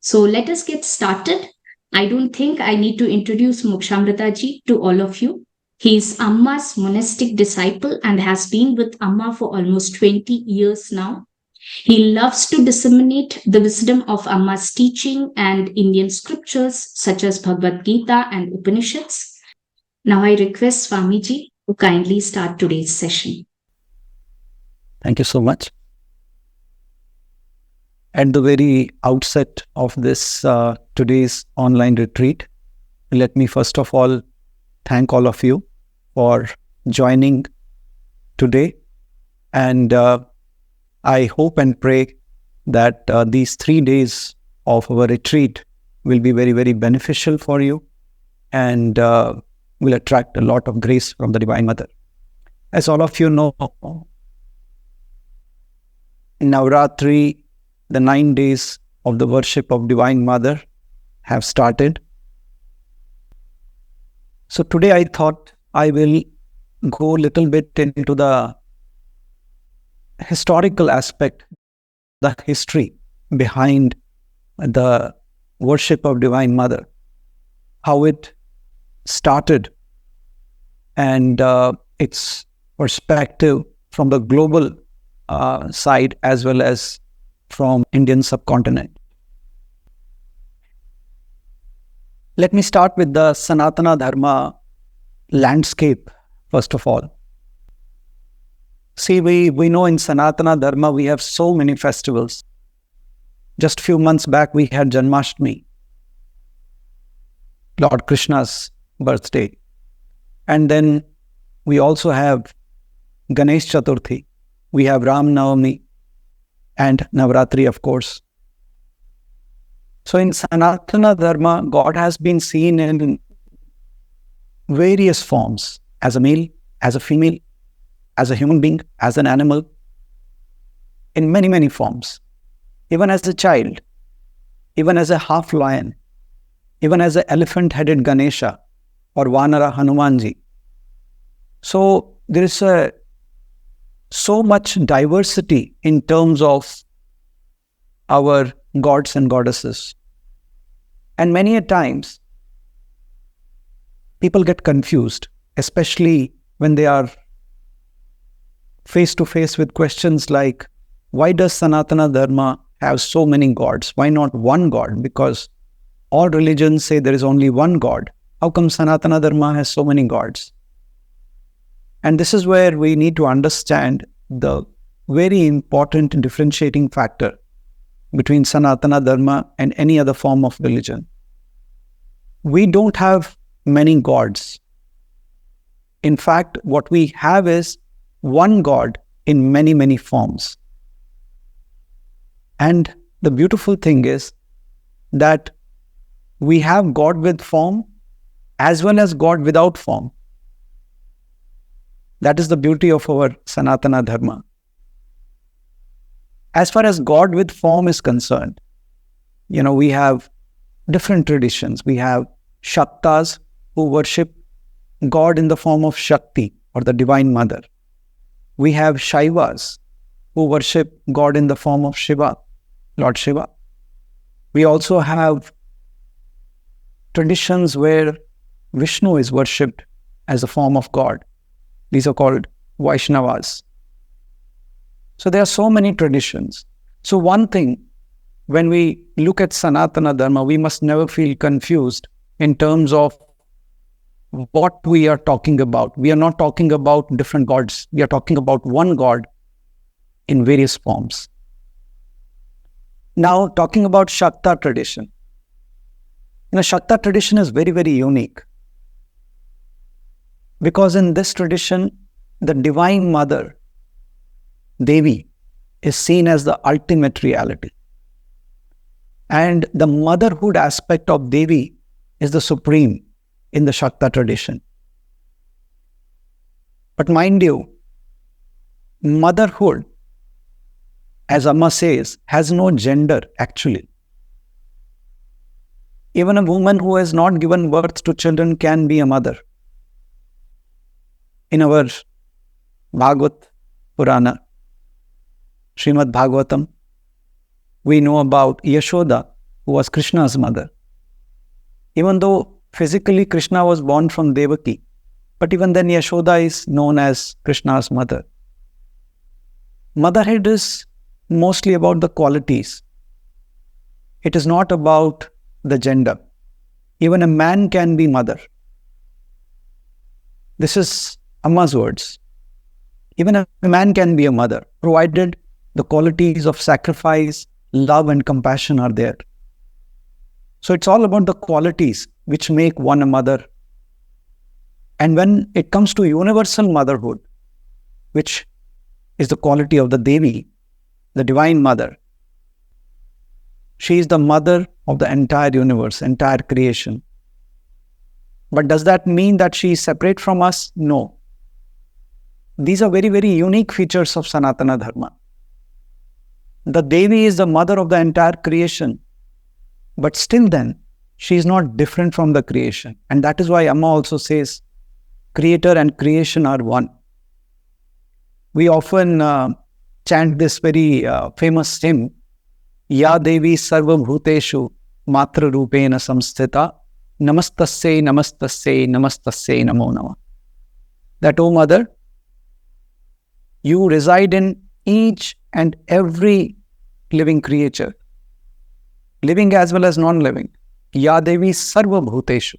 So let us get started. I don't think I need to introduce Mokshamrita to all of you. He is Amma's monastic disciple and has been with Amma for almost 20 years now. He loves to disseminate the wisdom of Amma's teaching and Indian scriptures such as Bhagavad Gita and Upanishads. Now I request Swamiji to kindly start today's session. Thank you so much. At the very outset of this today's online retreat, let me first of all thank all of you for joining today. And I hope and pray that these 3 days of our retreat will be very, very beneficial for you and will attract a lot of grace from the Divine Mother. As all of you know, Navaratri, the 9 days of the worship of Divine Mother have started. So today I thought I will go a little bit into the historical aspect, the history behind the worship of Divine Mother, how it started and its perspective from the global side as well as from Indian subcontinent. Let me start with the Sanatana Dharma landscape, first of all. See, we know in Sanatana Dharma we have so many festivals. Just a few months back we had Janmashtami, Lord Krishna's birthday. And then we also have Ganesh Chaturthi. We have Ram Navami and Navaratri, of course. So in Sanatana Dharma, God has been seen in various forms, as a male, as a female, as a human being, as an animal, in many, many forms. Even as a child, even as a half lion, even as an elephant-headed Ganesha or Vanara Hanumanji. So there is so much diversity in terms of our gods and goddesses. And many a times, people get confused, especially when they are face to face with questions like, why does Sanatana Dharma have so many gods? Why not one God? Because all religions say there is only one God. How come Sanatana Dharma has so many gods? And this is where we need to understand the very important differentiating factor between Sanatana Dharma and any other form of religion. We don't have many gods. In fact, what we have is one God in many, many forms. And the beautiful thing is that we have God with form as well as God without form. That is the beauty of our Sanatana Dharma. As far as God with form is concerned, we have different traditions. We have Shaktas who worship God in the form of Shakti or the Divine Mother. We have Shaivas who worship God in the form of Shiva, Lord Shiva. We also have traditions where Vishnu is worshipped as a form of God. These are called Vaishnavas. So there are so many traditions. So one thing, when we look at Sanatana Dharma, we must never feel confused in terms of what we are talking about. We are not talking about different gods. We are talking about one God in various forms. Now, talking about Shakta tradition. Shakta tradition is very, very unique. Because in this tradition, the Divine Mother, Devi, is seen as the ultimate reality. And the motherhood aspect of Devi is the supreme in the Shakta tradition. But mind you, motherhood, as Amma says, has no gender actually. Even a woman who has not given birth to children can be a mother. In our Bhagavad, Purana, Srimad Bhagavatam, we know about Yashoda, who was Krishna's mother. Even though physically Krishna was born from Devaki, but even then Yashoda is known as Krishna's mother. Motherhood is mostly about the qualities. It is not about the gender. Even a man can be mother. This is Amma's words. Even a man can be a mother, provided the qualities of sacrifice, love and compassion are there. So it's all about the qualities which make one a mother. And when it comes to universal motherhood, which is the quality of the Devi, the Divine Mother, she is the mother of the entire universe, entire creation. But does that mean that she is separate from us? No. These are very, very unique features of Sanatana Dharma. The Devi is the mother of the entire creation, but still then, she is not different from the creation. And that is why Amma also says, creator and creation are one. We often chant this very famous hymn, Ya Devi Sarva Bhuteshu Matra Rupena Samsthita Namastasya Namastasya Namastasya Namo Nama. That, O Mother, you reside in each and every living creature, living as well as non-living. Ya Devi Sarva Bhuteshu.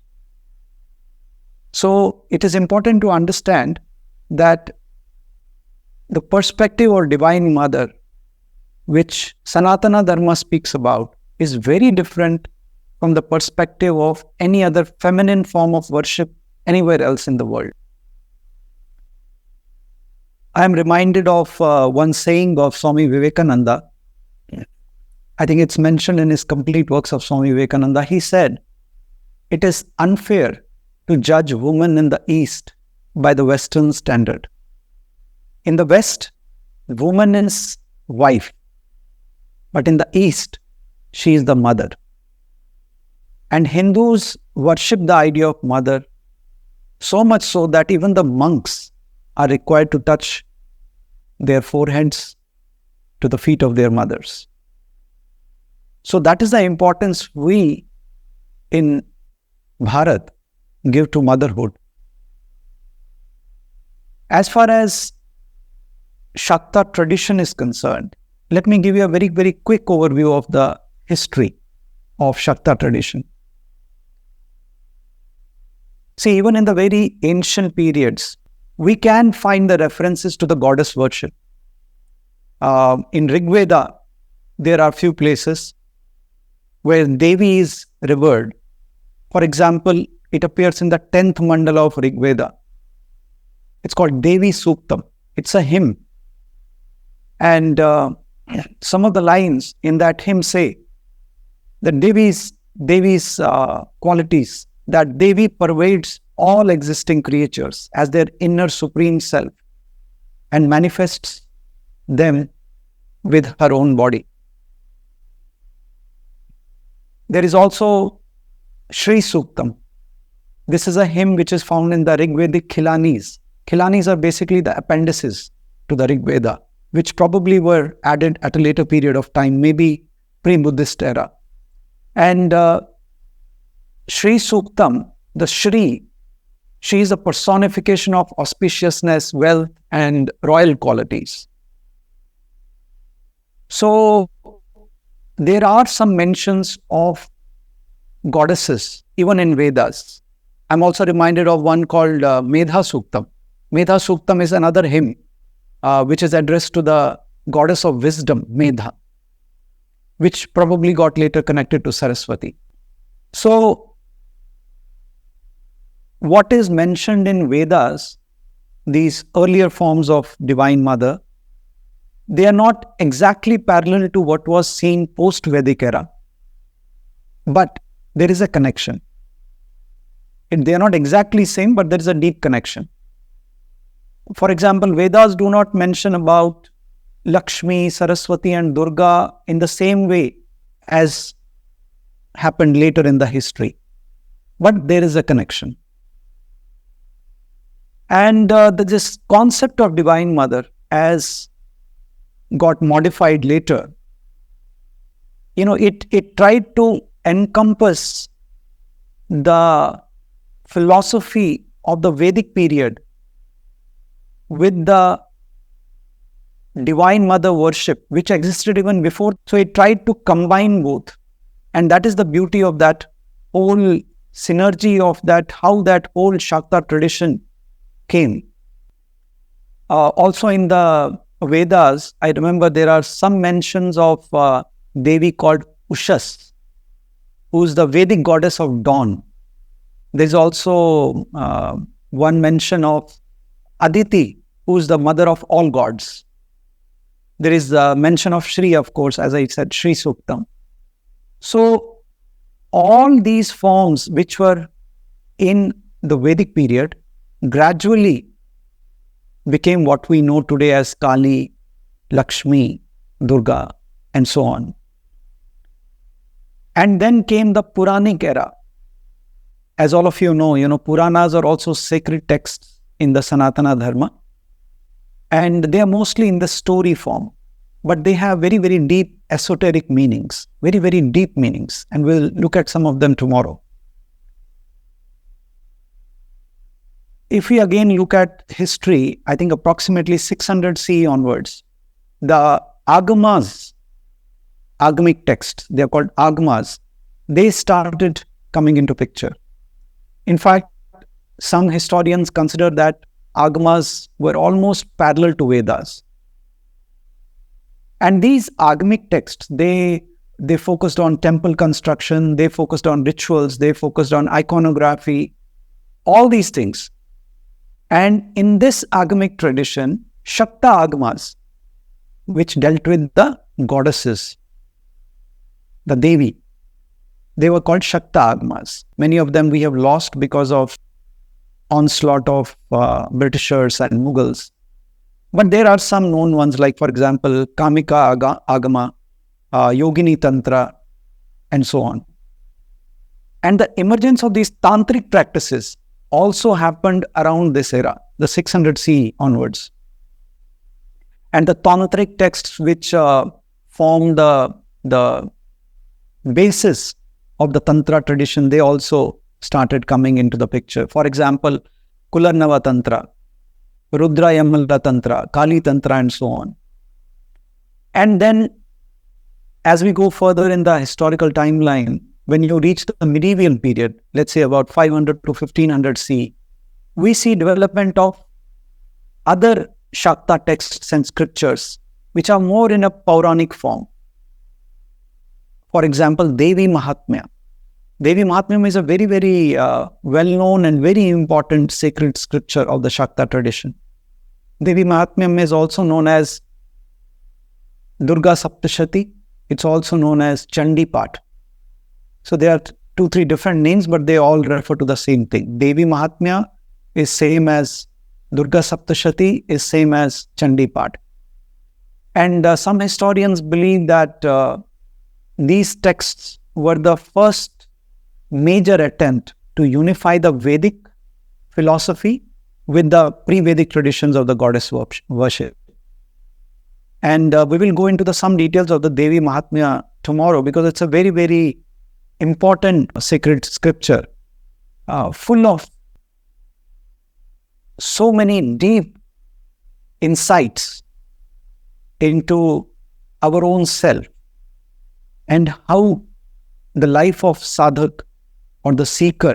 So it is important to understand that the perspective of Divine Mother, which Sanatana Dharma speaks about, is very different from the perspective of any other feminine form of worship anywhere else in the world. I am reminded of one saying of Swami Vivekananda. I think it's mentioned in his complete works of Swami Vivekananda. He said, it is unfair to judge women in the East by the Western standard. In the West, woman is wife. But in the East, she is the mother. And Hindus worship the idea of mother so much so that even the monks are required to touch their foreheads to the feet of their mothers. So that is the importance we in Bharat give to motherhood. As far as Shakta tradition is concerned, let me give you a very, very quick overview of the history of Shakta tradition. See, even in the very ancient periods, we can find the references to the goddess worship. In Rig Veda, there are few places where Devi is revered. For example, it appears in the 10th mandala of Rig Veda. It's called Devi Suktam. It's a hymn. And some of the lines in that hymn say that Devi's qualities, that Devi pervades all existing creatures as their inner supreme self and manifests them with her own body. There is also Shri Suktam. This is a hymn which is found in the Rig Vedic Khilanis. Khilanis are basically the appendices to the Rig Veda, which probably were added at a later period of time, maybe pre-Buddhist era. And Shri Suktam, the Shri, she is a personification of auspiciousness, wealth, and royal qualities. So there are some mentions of goddesses, even in Vedas. I'm also reminded of one called Medha Suktam. Medha Suktam is another hymn which is addressed to the goddess of wisdom, Medha, which probably got later connected to Saraswati. So, what is mentioned in Vedas, these earlier forms of Divine Mother, they are not exactly parallel to what was seen post-Vedic era, but there is a connection. They are not exactly same, but there is a deep connection. For example, Vedas do not mention about Lakshmi, Saraswati and Durga in the same way as happened later in the history. But there is a connection. And this concept of Divine Mother as got modified later, it tried to encompass the philosophy of the Vedic period with the divine mother worship, which existed even before. So it tried to combine both. And that is the beauty of that whole synergy of that, how that whole Shakta tradition came. Also in the Vedas, I remember there are some mentions of Devi called Ushas, who is the Vedic goddess of dawn. There's also one mention of Aditi, who is the mother of all gods. There is the mention of Shri, of course, as I said, Shri Suktam. So all these forms which were in the Vedic period gradually became what we know today as Kali, Lakshmi, Durga, and so on. And then came the Puranic era. As all of you know, Puranas are also sacred texts in the Sanatana Dharma. And they are mostly in the story form. But they have very, very deep esoteric meanings. Very, very deep meanings. And we'll look at some of them tomorrow. If we again look at history, I think approximately 600 CE onwards, the Agamas, Agamic texts, they are called Agamas, they started coming into picture. In fact, some historians consider that Agamas were almost parallel to Vedas. And these Agamic texts, they focused on temple construction, they focused on rituals, they focused on iconography, all these things. And in this Agamic tradition, Shakta Agamas, which dealt with the goddesses, the Devi, they were called Shakta Agamas. Many of them we have lost because of onslaught of Britishers and Mughals. But there are some known ones, like, for example, Kamika Agama, Yogini Tantra, and so on. And the emergence of these tantric practices also happened around this era, the 600 CE onwards. And the tantric texts which form the basis of the tantra tradition, they also started coming into the picture. For example, Kularnava Tantra, Rudra Yamalda Tantra, Kali Tantra, and so on. And then, as we go further in the historical timeline, when you reach the medieval period, let's say about 500 to 1500 CE, we see development of other Shakta texts and scriptures, which are more in a Puranic form. For example, Devi Mahatmya. Devi Mahatmya is a very, very well-known and very important sacred scripture of the Shakta tradition. Devi Mahatmya is also known as Durga Saptashati. It's also known as Chandi Path. So there are 2-3 different names, but they all refer to the same thing. Devi Mahatmya is same as Durga Saptashati, is same as Chandi Path. And some historians believe that these texts were the first major attempt to unify the Vedic philosophy with the pre-Vedic traditions of the goddess worship. And we will go into some details of the Devi Mahatmya tomorrow, because it's a very, very important sacred scripture, full of so many deep insights into our own self and how the life of sadhak or the seeker,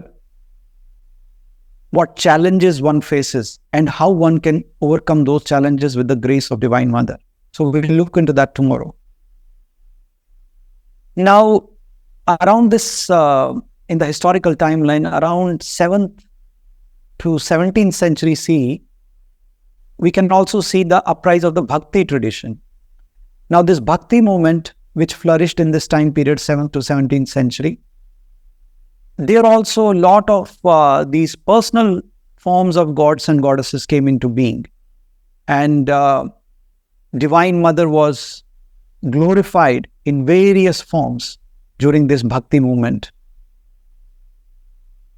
what challenges one faces and how one can overcome those challenges with the grace of Divine Mother. So we will look into that tomorrow. Now, around this, in the historical timeline, around 7th to 17th century CE, we can also see the uprise of the Bhakti tradition. Now, this Bhakti movement, which flourished in this time period, 7th to 17th century, there also a lot of these personal forms of gods and goddesses came into being. And Divine Mother was glorified in various forms during this Bhakti movement.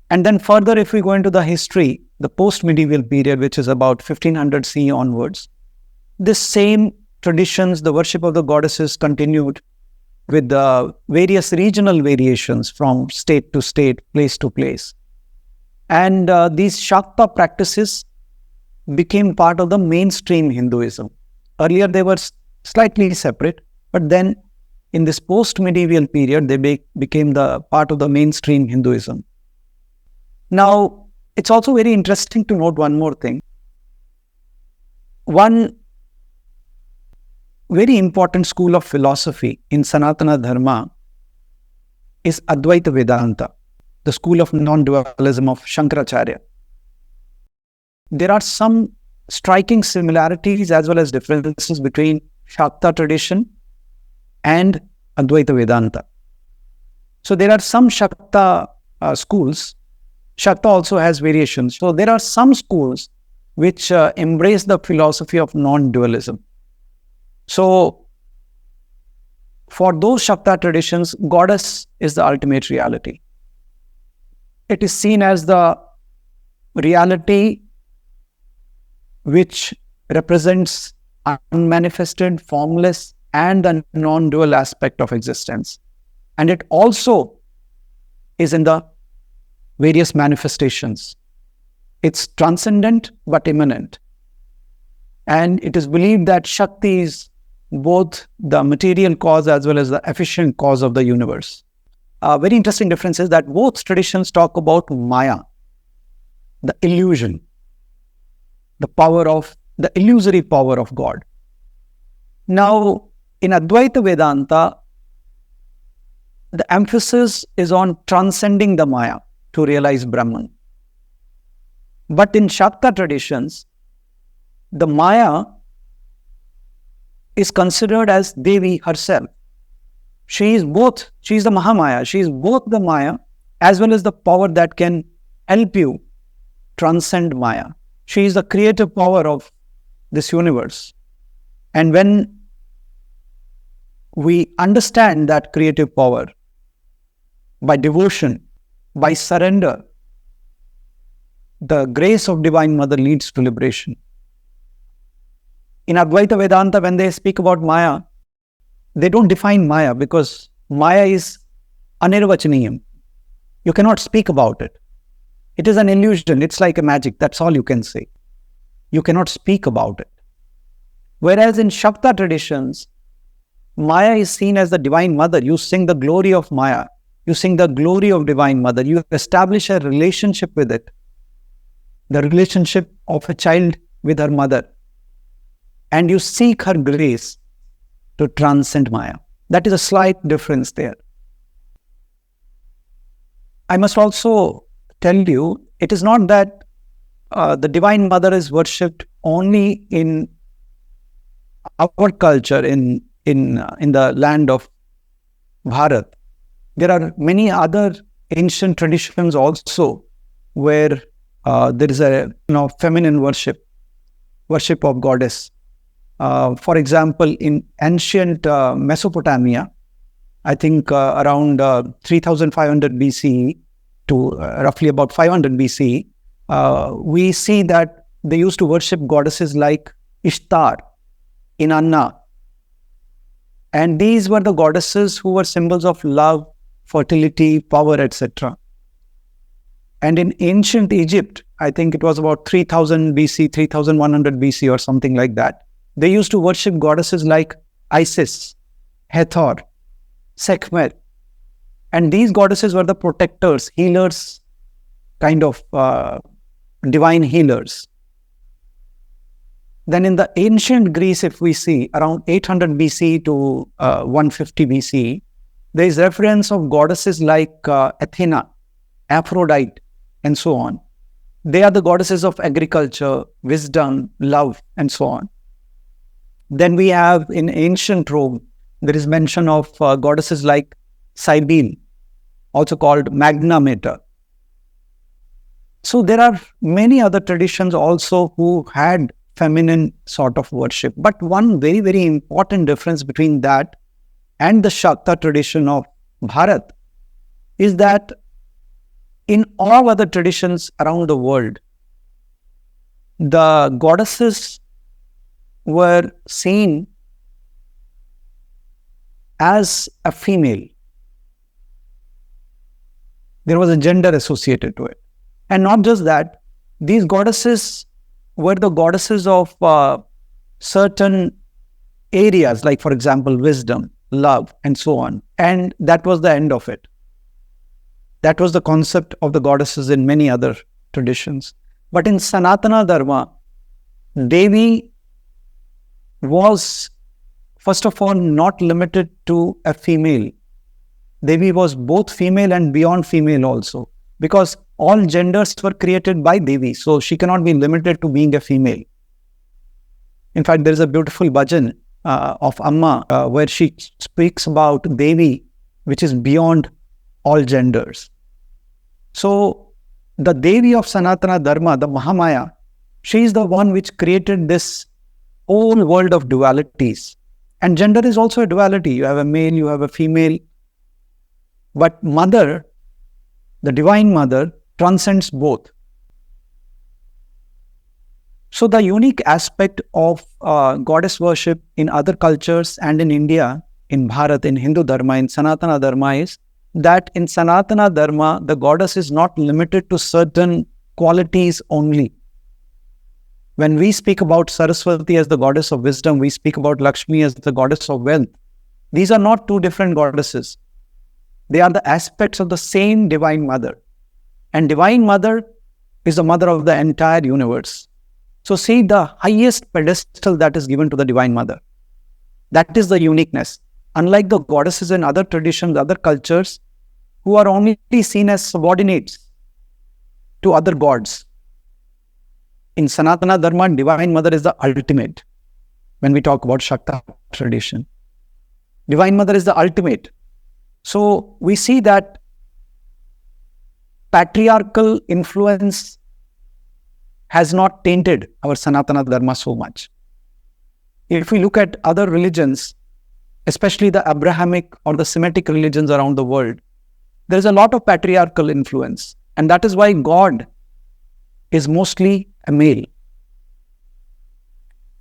And then further, if we go into the history, the post-medieval period, which is about 1500 CE onwards, this same traditions, the worship of the goddesses continued with the various regional variations from state to state, place to place. And these Shakta practices became part of the mainstream Hinduism. Earlier, they were slightly separate, but then in this post-medieval period, they became the part of the mainstream Hinduism. Now, it's also very interesting to note one more thing. One very important school of philosophy in Sanatana Dharma is Advaita Vedanta, the school of non-dualism of Shankaracharya. There are some striking similarities as well as differences between Shakta tradition and Advaita Vedanta. So there are some Shakta schools. Shakta also has variations. So there are some schools which embrace the philosophy of non-dualism. So for those Shakta traditions, goddess is the ultimate reality. It is seen as the reality which represents unmanifested, formless, and the non-dual aspect of existence. And it also is in the various manifestations. It's transcendent but immanent. And it is believed that Shakti is both the material cause as well as the efficient cause of the universe. A very interesting difference is that both traditions talk about Maya, the illusion, the illusory power of God. Now, in Advaita Vedanta, the emphasis is on transcending the Maya to realize Brahman. But in Shakta traditions, the Maya is considered as Devi herself. She is the Mahamaya. She is both the Maya as well as the power that can help you transcend Maya. She is the creative power of this universe. And when we understand that creative power by devotion, by surrender, the grace of Divine Mother leads to liberation. In Advaita Vedanta, when they speak about Maya, they don't define Maya because Maya is anirvachaniyam. You cannot speak about it. It is an illusion. It's like a magic. That's all you can say. You cannot speak about it. Whereas in Shakta traditions, Maya is seen as the Divine Mother. You sing the glory of Maya. You sing the glory of Divine Mother. You establish a relationship with it. The relationship of a child with her mother. And you seek her grace to transcend Maya. That is a slight difference there. I must also tell you, it is not that the Divine Mother is worshipped only in our culture, in the land of Bharat. There are many other ancient traditions also where there is a feminine worship of goddess. For example, in ancient Mesopotamia, I think around 3500 BCE to roughly about 500 BCE, we see that they used to worship goddesses like Ishtar, Inanna. And these were the goddesses who were symbols of love, fertility, power, etc. And in ancient Egypt, I think it was about 3000 BC, 3100 BC or something like that, they used to worship goddesses like Isis, Hathor, Sekhmet. And these goddesses were the protectors, healers, kind of divine healers. Then in the ancient Greece, if we see around 800 BC to 150 BC, there is reference of goddesses like Athena, Aphrodite, and so on. They are the goddesses of agriculture, wisdom, love, and so on. Then we have in ancient Rome, there is mention of goddesses like Cybele, also called Magna Mater. So there are many other traditions also who had feminine sort of worship. But one very, very important difference between that and the Shakta tradition of Bharat is that in all other traditions around the world, the goddesses were seen as a female. There was a gender associated to it. And not just that, these goddesses were the goddesses of certain areas, like, for example, wisdom, love, and so on. And that was the end of it. That was the concept of the goddesses in many other traditions. But in Sanatana Dharma, Devi was, first of all, not limited to a female. Devi was both female and beyond female also, because all genders were created by Devi, so she cannot be limited to being a female. In fact, there is a beautiful bhajan of Amma where she speaks about Devi, which is beyond all genders. So the Devi of Sanatana Dharma, the Mahamaya, she is the one which created this whole world of dualities. And gender is also a duality. You have a male, you have a female. But Mother, the Divine Mother, transcends both. So the unique aspect of goddess worship in other cultures and in India, in Bharat, in Hindu Dharma, in Sanatana Dharma is that in Sanatana Dharma, the goddess is not limited to certain qualities only. When we speak about Saraswati as the goddess of wisdom, we speak about Lakshmi as the goddess of wealth. These are not two different goddesses. They are the aspects of the same Divine Mother. And Divine Mother is the mother of the entire universe. So see the highest pedestal that is given to the Divine Mother. That is the uniqueness. Unlike the goddesses in other traditions, other cultures, who are only seen as subordinates to other gods. In Sanatana Dharma, Divine Mother is the ultimate. When we talk about Shakta tradition, Divine Mother is the ultimate. So we see that patriarchal influence has not tainted our Sanatana Dharma so much. If we look at other religions, especially the Abrahamic or the Semitic religions around the world, there is a lot of patriarchal influence. And that is why God is mostly a male.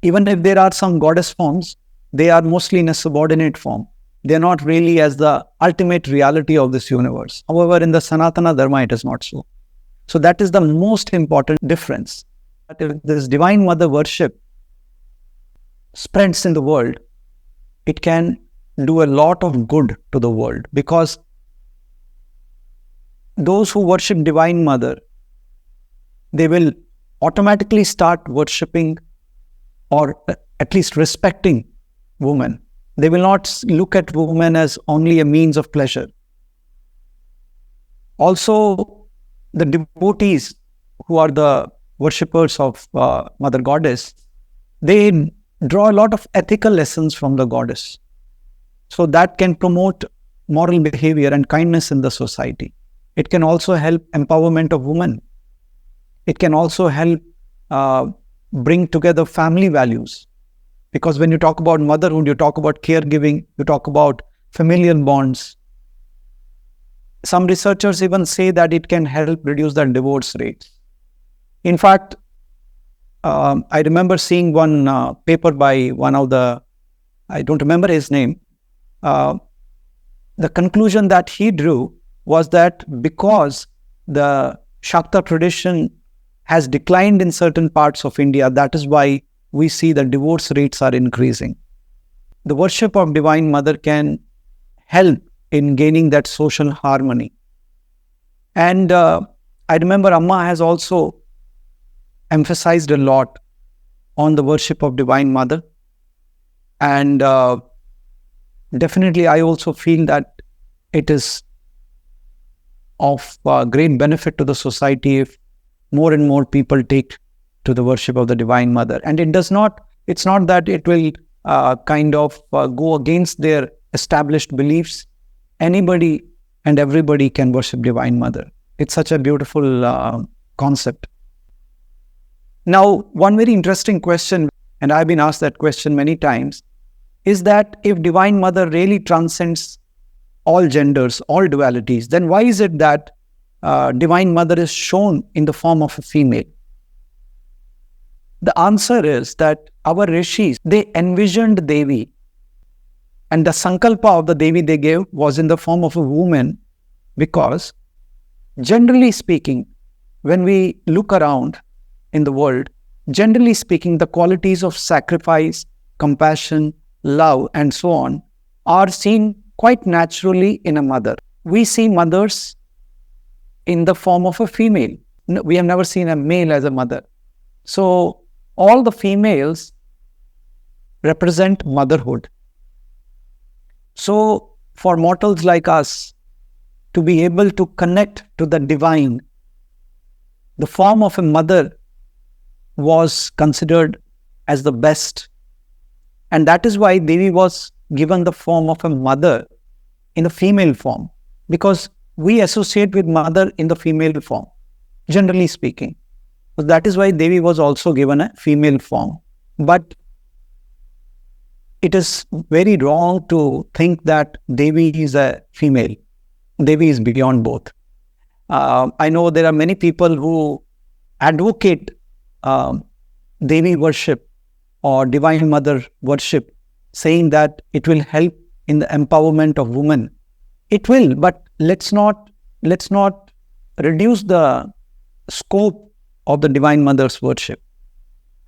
Even if there are some goddess forms, they are mostly in a subordinate form. They are not really as the ultimate reality of this universe. However, in the Sanatana Dharma, it is not so. So that is the most important difference. If this Divine Mother worship spreads in the world, it can do a lot of good to the world, because those who worship Divine Mother, they will automatically start worshipping or at least respecting women. They will not look at women as only a means of pleasure. Also, the devotees who are the worshippers of Mother Goddess, they draw a lot of ethical lessons from the goddess. So that can promote moral behavior and kindness in the society. It can also help empowerment of women. It can also help bring together family values. Because when you talk about motherhood, you talk about caregiving, you talk about familial bonds. Some researchers even say that it can help reduce the divorce rates. In fact, I remember seeing one paper by one of the, I don't remember his name. The conclusion that he drew was that because the Shakta tradition has declined in certain parts of India, that is why we see the divorce rates are increasing. The worship of Divine Mother can help in gaining that social harmony. And I remember Amma has also emphasized a lot on the worship of Divine Mother. And definitely I also feel that it is of great benefit to the society if more and more people take to the worship of the Divine Mother. And it's not that it will go against their established beliefs. Anybody and everybody can worship Divine Mother. It's such a beautiful concept. Now, one very interesting question, and I've been asked that question many times, is that if Divine Mother really transcends all genders, all dualities, then why is it that Divine Mother is shown in the form of a female? The answer is that our rishis, they envisioned Devi, and the sankalpa of the Devi they gave was in the form of a woman, because generally speaking, when we look around in the world, generally speaking, the qualities of sacrifice, compassion, love, and so on are seen quite naturally in a mother. We see mothers in the form of a female. We have never seen a male as a mother. So all the females represent motherhood. So for mortals like us to be able to connect to the divine, the form of a mother was considered as the best. And that is why Devi was given the form of a mother in a female form, because we associate with mother in the female form, generally speaking. So that is why Devi was also given a female form. But it is very wrong to think that Devi is a female. Devi is beyond both. I know there are many people who advocate Devi worship or Divine Mother worship, saying that it will help in the empowerment of women. It will, but let's not reduce the scope of the Divine Mother's worship.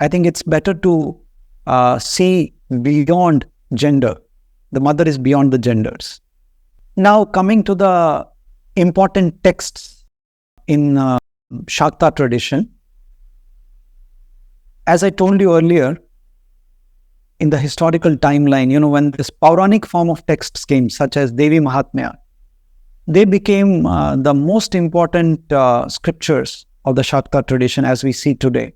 I think it's better to see beyond gender. The mother is beyond the genders. Now, coming to the important texts in Shakta tradition, as I told you earlier, in the historical timeline, when this Puranic form of texts came, such as Devi Mahatmya, they became the most important scriptures of the Shakta tradition as we see today.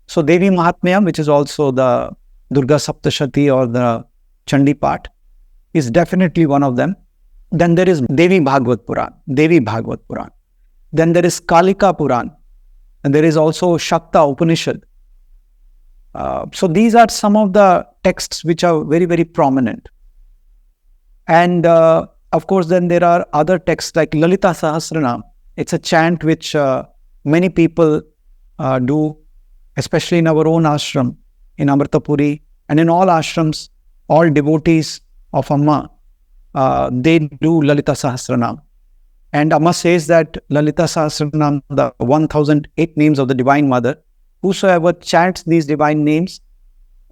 So Devi Mahatmya, which is also the Durga Saptashati or the Chandi Path, is definitely one of them. Then there is Devi Bhagavad Puran. Then there is Kalika Puran. And there is also Shakta Upanishad. So these are some of the texts which are very, very prominent. And of course, then there are other texts like Lalita Sahasranam. It's a chant which many people do, especially in our own ashram, in Amritapuri, and in all ashrams, all devotees of Amma, they do Lalita Sahasranam. And Amma says that Lalita Sahasranam, the 1008 names of the Divine Mother, whosoever chants these divine names,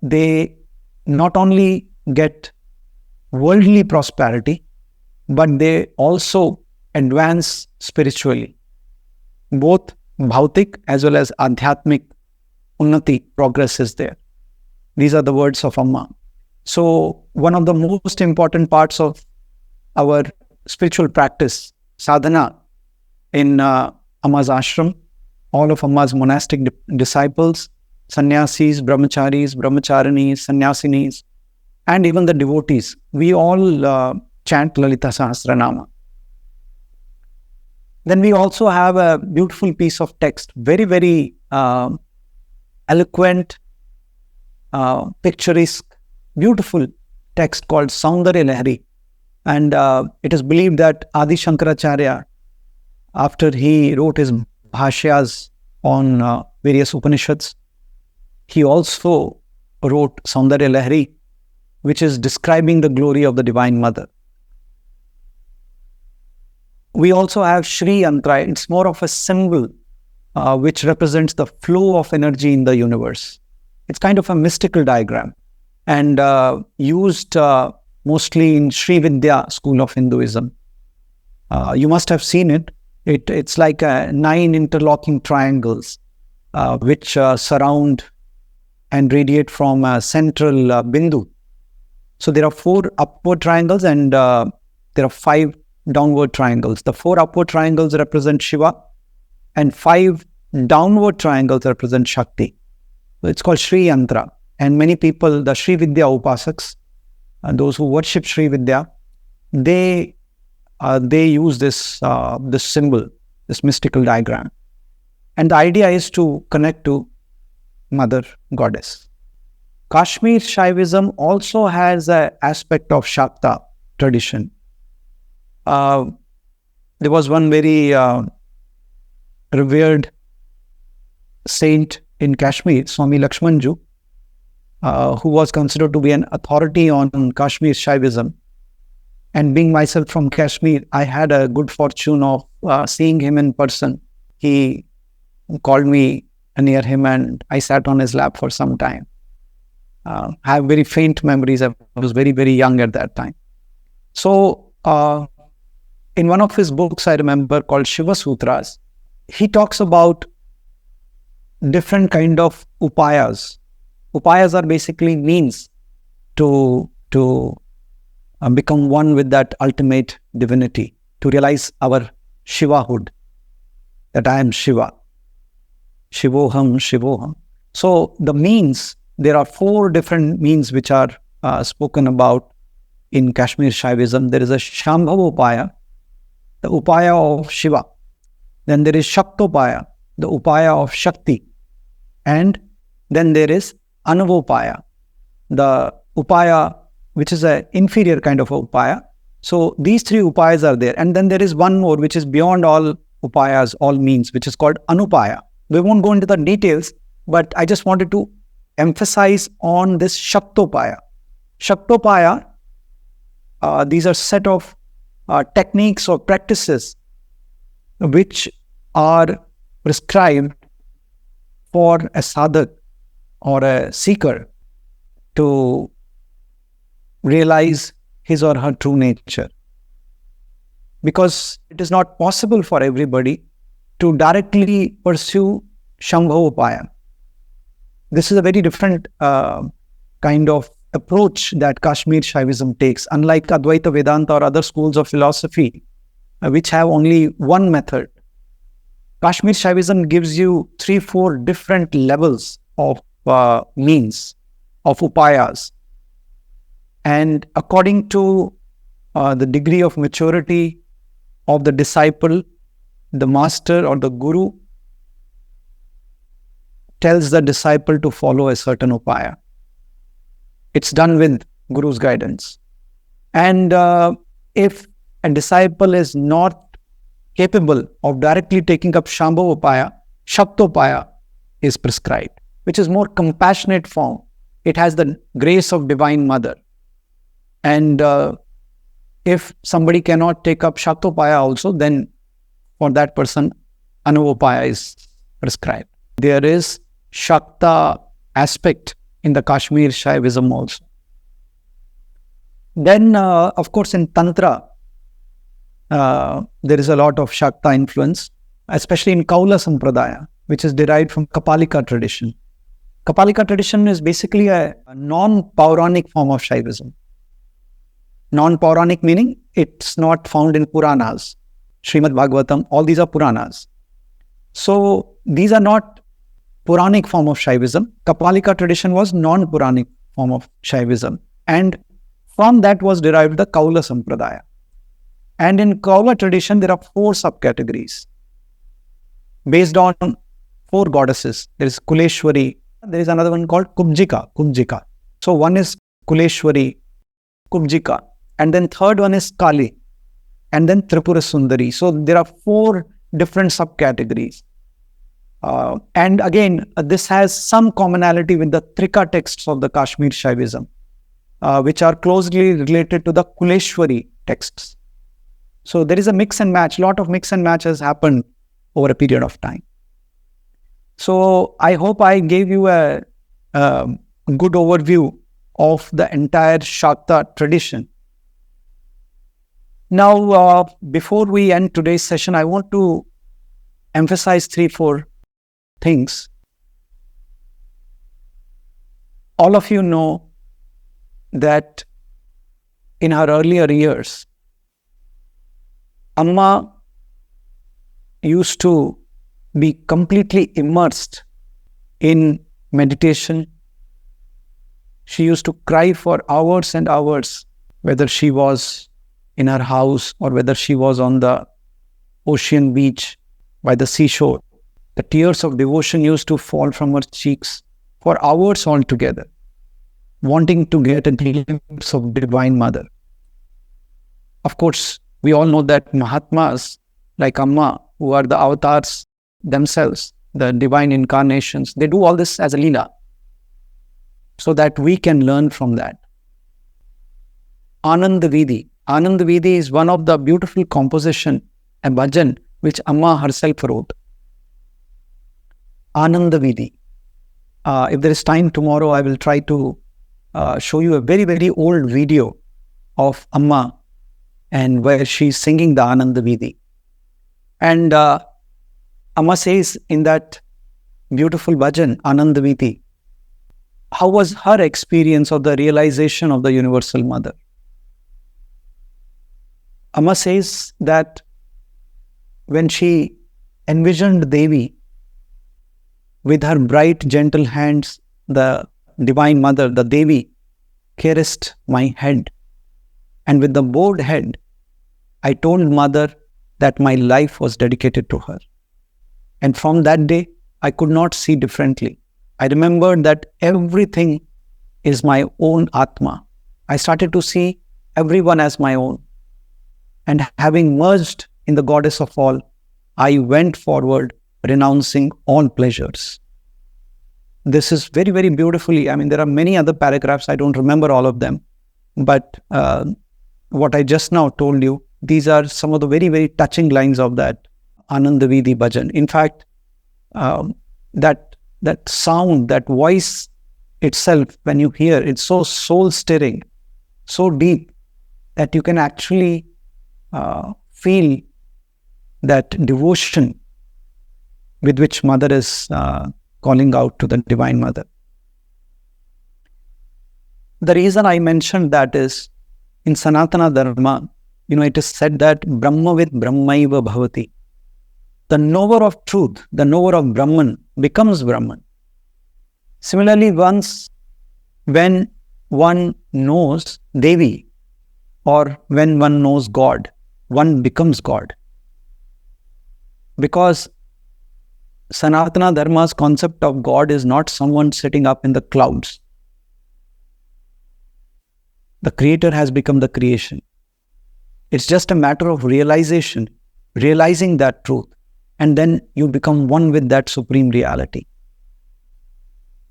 they not only get worldly prosperity, but they also advance spiritually. Both bhautik as well as adhyatmic unnati, progress is there. These are the words of Amma. So one of the most important parts of our spiritual practice, sadhana, in Amma's ashram, all of Amma's monastic disciples, sannyasis, brahmacharis, brahmacharinis, sannyasinis, and even the devotees, we all chant Lalita Sahasranama. Then we also have a beautiful piece of text, very, very eloquent, picturesque, beautiful text called Saundarya Lahari. And it is believed that Adi Shankaracharya, after he wrote his bhashyas on various Upanishads, he also wrote Saundarya Lahari, which is describing the glory of the Divine Mother. We also have Shri Yantra. It's more of a symbol which represents the flow of energy in the universe. It's kind of a mystical diagram and used mostly in Sri Vidya school of Hinduism. You must have seen it. It's like 9 interlocking triangles which surround and radiate from a central bindu. So there are 4 upward triangles and there are 5 downward triangles. The 4 upward triangles represent Shiva and 5 downward triangles represent Shakti. So it's called Shri Yantra. And many people, the Sri Vidya Upasaks, those who worship Sri Vidya, they use this symbol, this mystical diagram. And the idea is to connect to Mother Goddess. Kashmir Shaivism also has an aspect of Shakta tradition. There was one very revered saint in Kashmir, Swami Lakshmanju, who was considered to be an authority on Kashmir Shaivism. And being myself from Kashmir, I had a good fortune of seeing him in person. He called me near him and I sat on his lap for some time. I have very faint memories. I was very, very young at that time. So, in one of his books, I remember, called Shiva Sutras, he talks about different kind of upayas. Upayas are basically means to become one with that ultimate divinity, to realize our Shivahood, that I am Shiva. Shivoham, Shivoham. So the means, there are 4 different means which are spoken about in Kashmir Shaivism. There is a Shambhava Upaya, the Upaya of Shiva. Then there is Shaktopaya, the Upaya of Shakti. And then there is Anavopaya, the Upaya which is an inferior kind of a Upaya. So these 3 Upayas are there. And then there is one more which is beyond all Upayas, all means, which is called Anupaya. We won't go into the details, but I just wanted to emphasize on this Shaktopaya. Shaktopaya, these are set of techniques or practices which are prescribed for a sadhak or a seeker to realize his or her true nature. Because it is not possible for everybody to directly pursue Shambhavopaya. This is a very different kind of approach that Kashmir Shaivism takes, unlike Advaita Vedanta or other schools of philosophy, which have only one method. Kashmir Shaivism gives you 3-4 different levels of means, of upayas. And according to the degree of maturity of the disciple, the master or the guru tells the disciple to follow a certain upaya. It's done with guru's guidance. And if a disciple is not capable of directly taking up Shambhavopaya, Shaktopaya is prescribed, which is more compassionate form. It has the grace of Divine Mother. And if somebody cannot take up Shaktopaya also, then for that person, Anavopaya is prescribed. There is Shakta aspect in the Kashmir Shaivism also. Then, of course, in Tantra, there is a lot of Shakta influence, especially in Kaula Sampradaya, which is derived from Kapalika tradition. Kapalika tradition is basically a non-Pauranic form of Shaivism. Non-Pauranic meaning it's not found in Puranas, Srimad Bhagavatam, all these are Puranas. So these are not Puranic form of Shaivism. Kapalika tradition was non-Puranic form of Shaivism. And from that was derived the Kaula Sampradaya. And in Kaula tradition, there are 4 subcategories based on 4 goddesses. There is Kuleshwari. There is another one called Kubjika. So one is Kuleshwari, Kubjika. And then third one is Kali. And then Tripura Sundari. So there are 4 different subcategories. And again, this has some commonality with the Trika texts of the Kashmir Shaivism, which are closely related to the Kuleshwari texts. So there is a mix and match. A lot of mix and match has happened over a period of time. So I hope I gave you a good overview of the entire Shakta tradition. Now, before we end today's session, I want to emphasize 3-4 things. All of you know that in her earlier years, Amma used to be completely immersed in meditation. She used to cry for hours and hours, whether she was in her house or whether she was on the ocean beach by the seashore. The tears of devotion used to fall from her cheeks for hours altogether, wanting to get a glimpse of Divine Mother. Of course, we all know that Mahatmas like Amma, who are the avatars themselves, the divine incarnations, they do all this as a leela, so that we can learn from that. Anandavidi. Anandavidi is one of the beautiful composition, a bhajan, which Amma herself wrote. Anandavidi. If there is time tomorrow, I will try to show you a very, very old video of Amma and where she's singing the Anandavidi. And Amma says in that beautiful bhajan, Anandavidi, how was her experience of the realization of the Universal Mother? Amma says that when she envisioned Devi with her bright, gentle hands, the Divine Mother, the Devi, caressed my head. And with the bowed head, I told Mother that my life was dedicated to her. And from that day, I could not see differently. I remembered that everything is my own Atma. I started to see everyone as my own. And having merged in the Goddess of all, I went forward, renouncing all pleasures. This is very, very beautifully, I mean, there are many other paragraphs, I don't remember all of them. But what I just now told you, these are some of the very, very touching lines of that Anandavidi bhajan. In fact, that sound, that voice itself, when you hear, it's so soul-stirring, so deep, that you can actually feel that devotion with which Mother is calling out to the Divine Mother. The reason I mentioned that is, in Sanatana Dharma, it is said that Brahmavid Brahmaiva Bhavati. The knower of truth, the knower of Brahman becomes Brahman. Similarly, when one knows Devi, or when one knows God, one becomes God. Because Sanatana Dharma's concept of God is not someone sitting up in the clouds. The Creator has become the creation. It's just a matter of realization, realizing that truth, and then you become one with that supreme reality.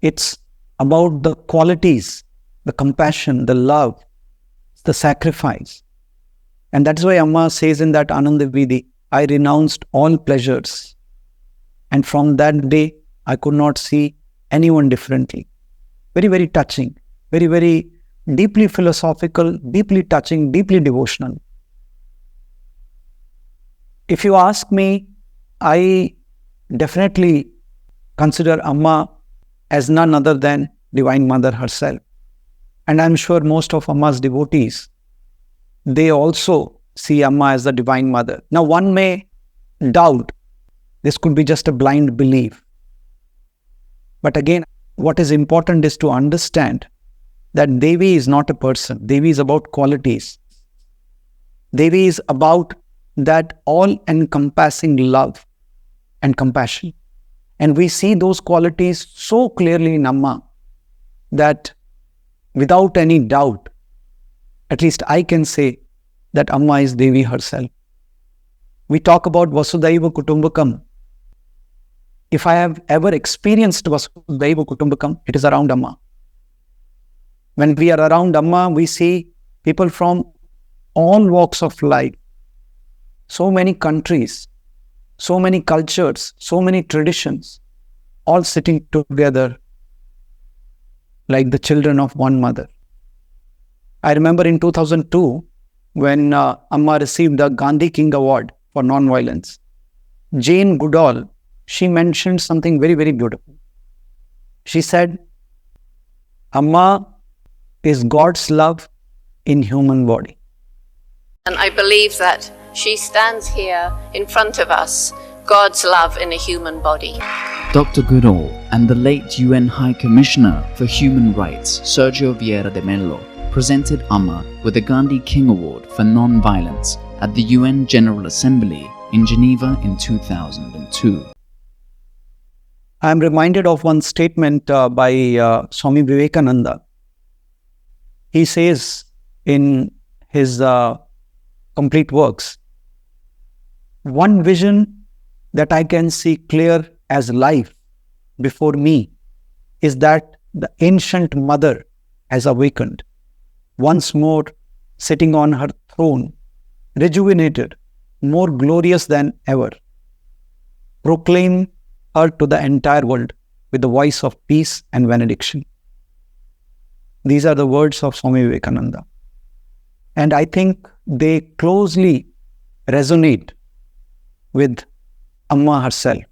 It's about the qualities, the compassion, the love, the sacrifice. And that's why Amma says in that Anandavidi, I renounced all pleasures. And from that day, I could not see anyone differently. Very, very touching, very, very deeply philosophical, deeply touching, deeply devotional. If you ask me, I definitely consider Amma as none other than Divine Mother herself. And I'm sure most of Amma's devotees, they also see Amma as the Divine Mother. Now, one may doubt this could be just a blind belief. But again, what is important is to understand that Devi is not a person. Devi is about qualities. Devi is about that all-encompassing love and compassion. And we see those qualities so clearly in Amma that without any doubt, at least I can say that Amma is Devi herself. We talk about Vasudhaiva Kutumbakam. If I have ever experienced Vasudhaiva Kutumbakam, it is around Amma. When we are around Amma, we see people from all walks of life, so many countries, so many cultures, so many traditions, all sitting together like the children of one mother. I remember in 2002, when Amma received the Gandhi King Award for non-violence, Jane Goodall, she mentioned something very, very beautiful. She said, Amma is God's love in human body. And I believe that she stands here in front of us, God's love in a human body. Dr. Goodall and the late UN High Commissioner for Human Rights, Sergio Vieira de Mello, presented Amma with the Gandhi King Award for Non-Violence at the UN General Assembly in Geneva in 2002. I am reminded of one statement by Swami Vivekananda. He says in his complete works, one vision that I can see clear as life before me is that the ancient mother has awakened, once more sitting on her throne, rejuvenated, more glorious than ever. Proclaim her to the entire world with the voice of peace and benediction. These are the words of Swami Vivekananda. And I think they closely resonate with Amma herself.